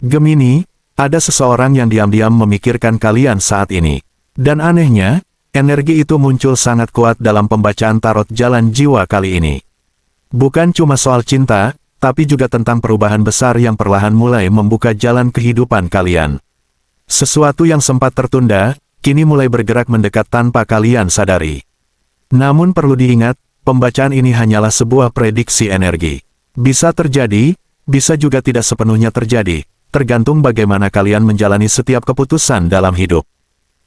Gemini, ada seseorang yang diam-diam memikirkan kalian saat ini. Dan anehnya, energi itu muncul sangat kuat dalam pembacaan tarot jalan jiwa kali ini. Bukan cuma soal cinta, tapi juga tentang perubahan besar yang perlahan mulai membuka jalan kehidupan kalian. Sesuatu yang sempat tertunda, kini mulai bergerak mendekat tanpa kalian sadari. Namun perlu diingat, pembacaan ini hanyalah sebuah prediksi energi. Bisa terjadi, bisa juga tidak sepenuhnya terjadi, tergantung bagaimana kalian menjalani setiap keputusan dalam hidup.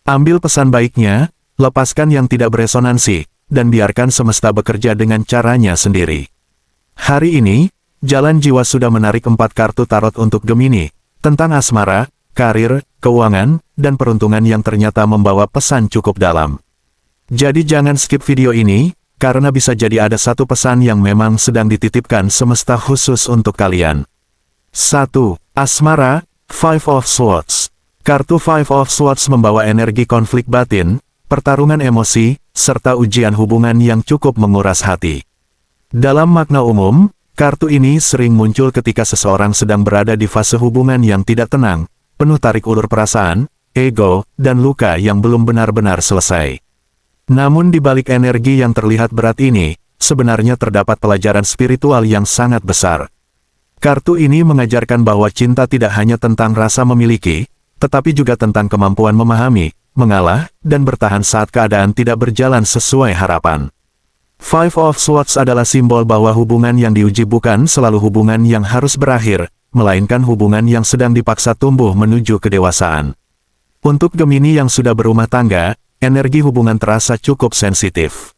Ambil pesan baiknya, lepaskan yang tidak beresonansi, dan biarkan semesta bekerja dengan caranya sendiri. Hari ini, jalan jiwa sudah menarik 4 kartu tarot untuk Gemini, tentang asmara, karir, keuangan, dan peruntungan yang ternyata membawa pesan cukup dalam. Jadi jangan skip video ini, karena bisa jadi ada satu pesan yang memang sedang dititipkan semesta khusus untuk kalian. 1. Asmara, Five of Swords. Kartu Five of Swords membawa energi konflik batin, pertarungan emosi, serta ujian hubungan yang cukup menguras hati. Dalam makna umum, kartu ini sering muncul ketika seseorang sedang berada di fase hubungan yang tidak tenang, penuh tarik ulur perasaan, ego, dan luka yang belum benar-benar selesai. Namun di balik energi yang terlihat berat ini, sebenarnya terdapat pelajaran spiritual yang sangat besar. Kartu ini mengajarkan bahwa cinta tidak hanya tentang rasa memiliki, tetapi juga tentang kemampuan memahami, mengalah, dan bertahan saat keadaan tidak berjalan sesuai harapan. Five of Swords adalah simbol bahwa hubungan yang diuji bukan selalu hubungan yang harus berakhir, melainkan hubungan yang sedang dipaksa tumbuh menuju kedewasaan. Untuk Gemini yang sudah berumah tangga, energi hubungan terasa cukup sensitif.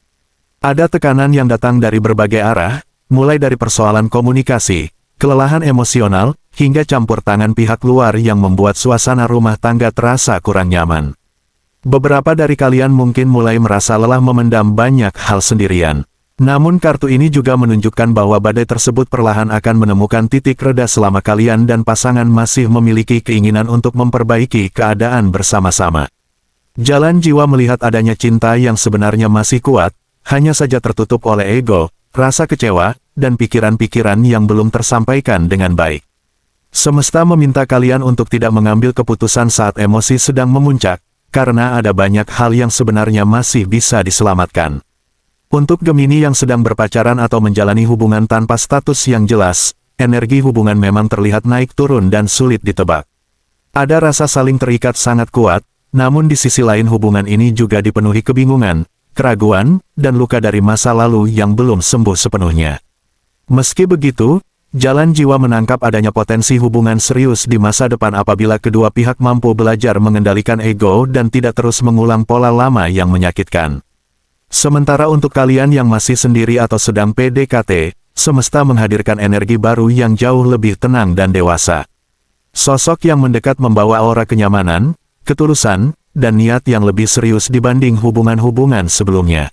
Ada tekanan yang datang dari berbagai arah, mulai dari persoalan komunikasi, kelelahan emosional, hingga campur tangan pihak luar yang membuat suasana rumah tangga terasa kurang nyaman. Beberapa dari kalian mungkin mulai merasa lelah memendam banyak hal sendirian. Namun kartu ini juga menunjukkan bahwa badai tersebut perlahan akan menemukan titik reda selama kalian dan pasangan masih memiliki keinginan untuk memperbaiki keadaan bersama-sama. Jalan jiwa melihat adanya cinta yang sebenarnya masih kuat, hanya saja tertutup oleh ego, rasa kecewa, dan pikiran-pikiran yang belum tersampaikan dengan baik. Semesta meminta kalian untuk tidak mengambil keputusan saat emosi sedang memuncak, karena ada banyak hal yang sebenarnya masih bisa diselamatkan. Untuk Gemini yang sedang berpacaran atau menjalani hubungan tanpa status yang jelas, energi hubungan memang terlihat naik turun dan sulit ditebak. Ada rasa saling terikat sangat kuat, namun di sisi lain hubungan ini juga dipenuhi kebingungan, keraguan, dan luka dari masa lalu yang belum sembuh sepenuhnya. Meski begitu, jalan jiwa menangkap adanya potensi hubungan serius di masa depan apabila kedua pihak mampu belajar mengendalikan ego dan tidak terus mengulang pola lama yang menyakitkan. Sementara untuk kalian yang masih sendiri atau sedang PDKT, semesta menghadirkan energi baru yang jauh lebih tenang dan dewasa. Sosok yang mendekat membawa aura kenyamanan, ketulusan, dan niat yang lebih serius dibanding hubungan-hubungan sebelumnya.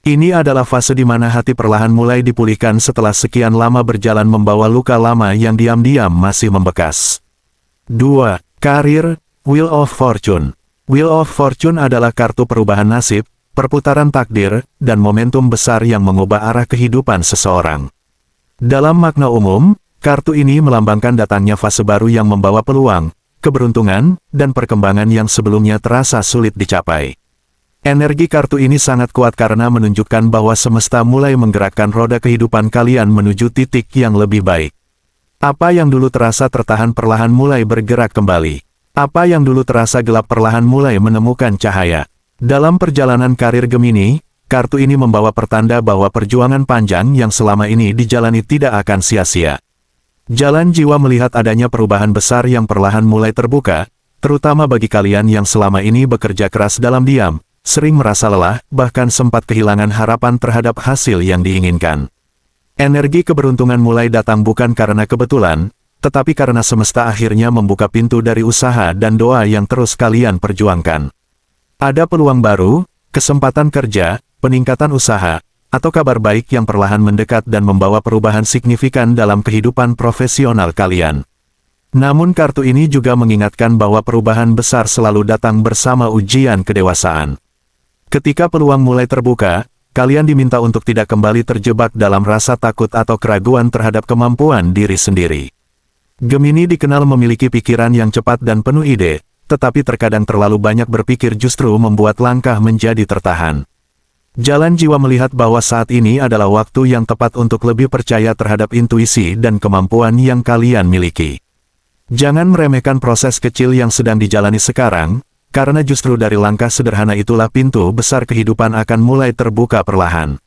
Ini adalah fase di mana hati perlahan mulai dipulihkan setelah sekian lama berjalan membawa luka lama yang diam-diam masih membekas. 2. Karir, Wheel of Fortune. Wheel of Fortune adalah kartu perubahan nasib, perputaran takdir, dan momentum besar yang mengubah arah kehidupan seseorang. Dalam makna umum, kartu ini melambangkan datangnya fase baru yang membawa peluang, keberuntungan, dan perkembangan yang sebelumnya terasa sulit dicapai. Energi kartu ini sangat kuat karena menunjukkan bahwa semesta mulai menggerakkan roda kehidupan kalian menuju titik yang lebih baik. Apa yang dulu terasa tertahan perlahan mulai bergerak kembali. Apa yang dulu terasa gelap perlahan mulai menemukan cahaya. Dalam perjalanan karir Gemini, kartu ini membawa pertanda bahwa perjuangan panjang yang selama ini dijalani tidak akan sia-sia. Jalan jiwa melihat adanya perubahan besar yang perlahan mulai terbuka, terutama bagi kalian yang selama ini bekerja keras dalam diam, sering merasa lelah, bahkan sempat kehilangan harapan terhadap hasil yang diinginkan. Energi keberuntungan mulai datang bukan karena kebetulan, tetapi karena semesta akhirnya membuka pintu dari usaha dan doa yang terus kalian perjuangkan. Ada peluang baru, kesempatan kerja, peningkatan usaha, atau kabar baik yang perlahan mendekat dan membawa perubahan signifikan dalam kehidupan profesional kalian. Namun kartu ini juga mengingatkan bahwa perubahan besar selalu datang bersama ujian kedewasaan. Ketika peluang mulai terbuka, kalian diminta untuk tidak kembali terjebak dalam rasa takut atau keraguan terhadap kemampuan diri sendiri. Gemini dikenal memiliki pikiran yang cepat dan penuh ide, tetapi terkadang terlalu banyak berpikir justru membuat langkah menjadi tertahan. Jalan jiwa melihat bahwa saat ini adalah waktu yang tepat untuk lebih percaya terhadap intuisi dan kemampuan yang kalian miliki. Jangan meremehkan proses kecil yang sedang dijalani sekarang, karena justru dari langkah sederhana itulah pintu besar kehidupan akan mulai terbuka perlahan.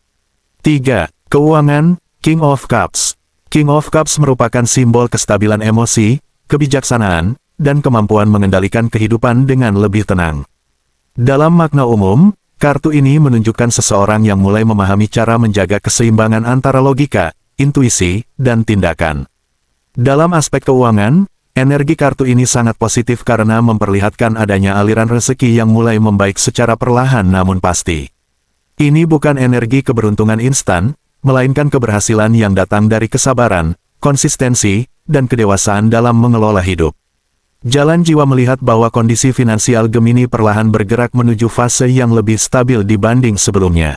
3. Keuangan, King of Cups. King of Cups merupakan simbol kestabilan emosi, kebijaksanaan, dan kemampuan mengendalikan kehidupan dengan lebih tenang. Dalam makna umum, kartu ini menunjukkan seseorang yang mulai memahami cara menjaga keseimbangan antara logika, intuisi, dan tindakan. Dalam aspek keuangan, energi kartu ini sangat positif karena memperlihatkan adanya aliran rezeki yang mulai membaik secara perlahan namun pasti. Ini bukan energi keberuntungan instan, melainkan keberhasilan yang datang dari kesabaran, konsistensi, dan kedewasaan dalam mengelola hidup. Jalan jiwa melihat bahwa kondisi finansial Gemini perlahan bergerak menuju fase yang lebih stabil dibanding sebelumnya.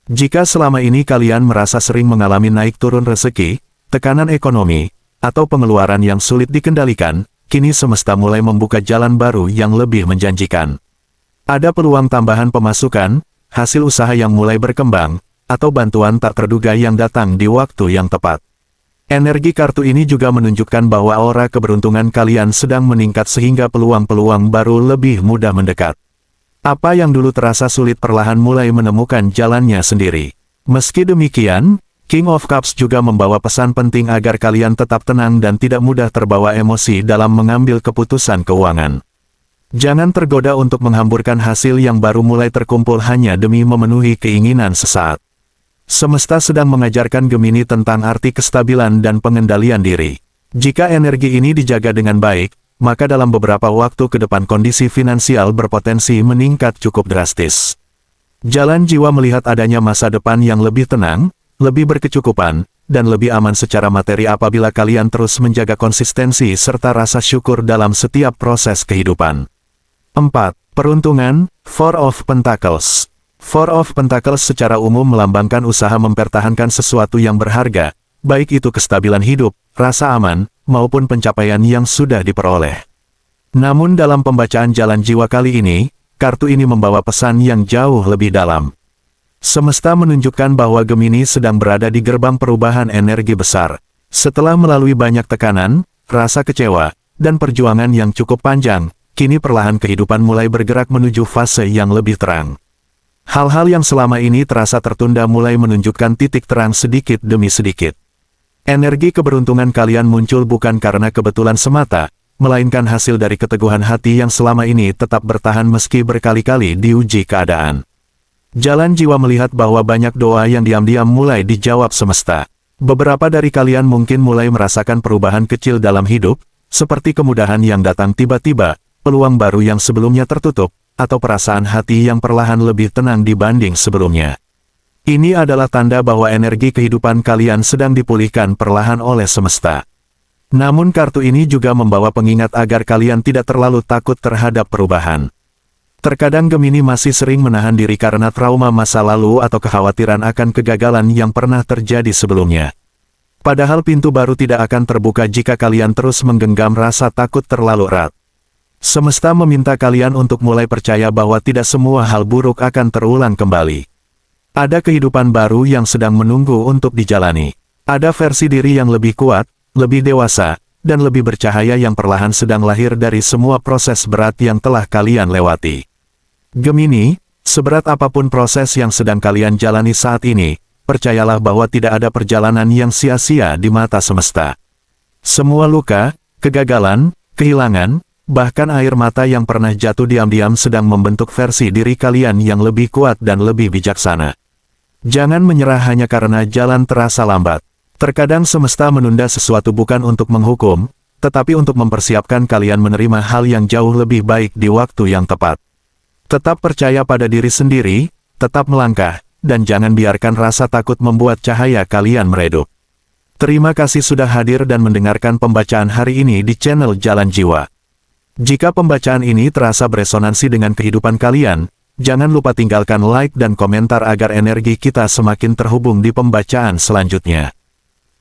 Jika selama ini kalian merasa sering mengalami naik turun rezeki, tekanan ekonomi, atau pengeluaran yang sulit dikendalikan, kini semesta mulai membuka jalan baru yang lebih menjanjikan. Ada peluang tambahan pemasukan, hasil usaha yang mulai berkembang, atau bantuan tak terduga yang datang di waktu yang tepat. Energi kartu ini juga menunjukkan bahwa aura keberuntungan kalian sedang meningkat sehingga peluang-peluang baru lebih mudah mendekat. Apa yang dulu terasa sulit perlahan mulai menemukan jalannya sendiri. Meski demikian, King of Cups juga membawa pesan penting agar kalian tetap tenang dan tidak mudah terbawa emosi dalam mengambil keputusan keuangan. Jangan tergoda untuk menghamburkan hasil yang baru mulai terkumpul hanya demi memenuhi keinginan sesaat. Semesta sedang mengajarkan Gemini tentang arti kestabilan dan pengendalian diri. Jika energi ini dijaga dengan baik, maka dalam beberapa waktu ke depan kondisi finansial berpotensi meningkat cukup drastis. Jalan jiwa melihat adanya masa depan yang lebih tenang, lebih berkecukupan, dan lebih aman secara materi apabila kalian terus menjaga konsistensi serta rasa syukur dalam setiap proses kehidupan. 4. Peruntungan, Four of Pentacles. Four of Pentacles secara umum melambangkan usaha mempertahankan sesuatu yang berharga, baik itu kestabilan hidup, rasa aman, maupun pencapaian yang sudah diperoleh. Namun dalam pembacaan jalan jiwa kali ini, kartu ini membawa pesan yang jauh lebih dalam. Semesta menunjukkan bahwa Gemini sedang berada di gerbang perubahan energi besar. Setelah melalui banyak tekanan, rasa kecewa, dan perjuangan yang cukup panjang, kini perlahan kehidupan mulai bergerak menuju fase yang lebih terang. Hal-hal yang selama ini terasa tertunda mulai menunjukkan titik terang sedikit demi sedikit. Energi keberuntungan kalian muncul bukan karena kebetulan semata, melainkan hasil dari keteguhan hati yang selama ini tetap bertahan meski berkali-kali diuji keadaan. Jalan jiwa melihat bahwa banyak doa yang diam-diam mulai dijawab semesta. Beberapa dari kalian mungkin mulai merasakan perubahan kecil dalam hidup, seperti kemudahan yang datang tiba-tiba, peluang baru yang sebelumnya tertutup, atau perasaan hati yang perlahan lebih tenang dibanding sebelumnya. Ini adalah tanda bahwa energi kehidupan kalian sedang dipulihkan perlahan oleh semesta. Namun kartu ini juga membawa pengingat agar kalian tidak terlalu takut terhadap perubahan. Terkadang Gemini masih sering menahan diri karena trauma masa lalu atau kekhawatiran akan kegagalan yang pernah terjadi sebelumnya. Padahal pintu baru tidak akan terbuka jika kalian terus menggenggam rasa takut terlalu erat. Semesta meminta kalian untuk mulai percaya bahwa tidak semua hal buruk akan terulang kembali. Ada kehidupan baru yang sedang menunggu untuk dijalani. Ada versi diri yang lebih kuat, lebih dewasa, dan lebih bercahaya yang perlahan sedang lahir dari semua proses berat yang telah kalian lewati. Gemini, seberat apapun proses yang sedang kalian jalani saat ini, percayalah bahwa tidak ada perjalanan yang sia-sia di mata semesta. Semua luka, kegagalan, kehilangan, bahkan air mata yang pernah jatuh diam-diam sedang membentuk versi diri kalian yang lebih kuat dan lebih bijaksana. Jangan menyerah hanya karena jalan terasa lambat. Terkadang semesta menunda sesuatu bukan untuk menghukum, tetapi untuk mempersiapkan kalian menerima hal yang jauh lebih baik di waktu yang tepat. Tetap percaya pada diri sendiri, tetap melangkah, dan jangan biarkan rasa takut membuat cahaya kalian meredup. Terima kasih sudah hadir dan mendengarkan pembacaan hari ini di channel Jalan Jiwa. Jika pembacaan ini terasa beresonansi dengan kehidupan kalian, jangan lupa tinggalkan like dan komentar agar energi kita semakin terhubung di pembacaan selanjutnya.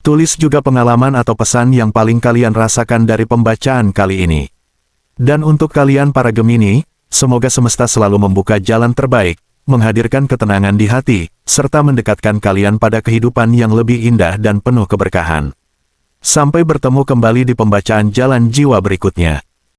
Tulis juga pengalaman atau pesan yang paling kalian rasakan dari pembacaan kali ini. Dan untuk kalian para Gemini, semoga semesta selalu membuka jalan terbaik, menghadirkan ketenangan di hati, serta mendekatkan kalian pada kehidupan yang lebih indah dan penuh keberkahan. Sampai bertemu kembali di pembacaan jalan jiwa berikutnya.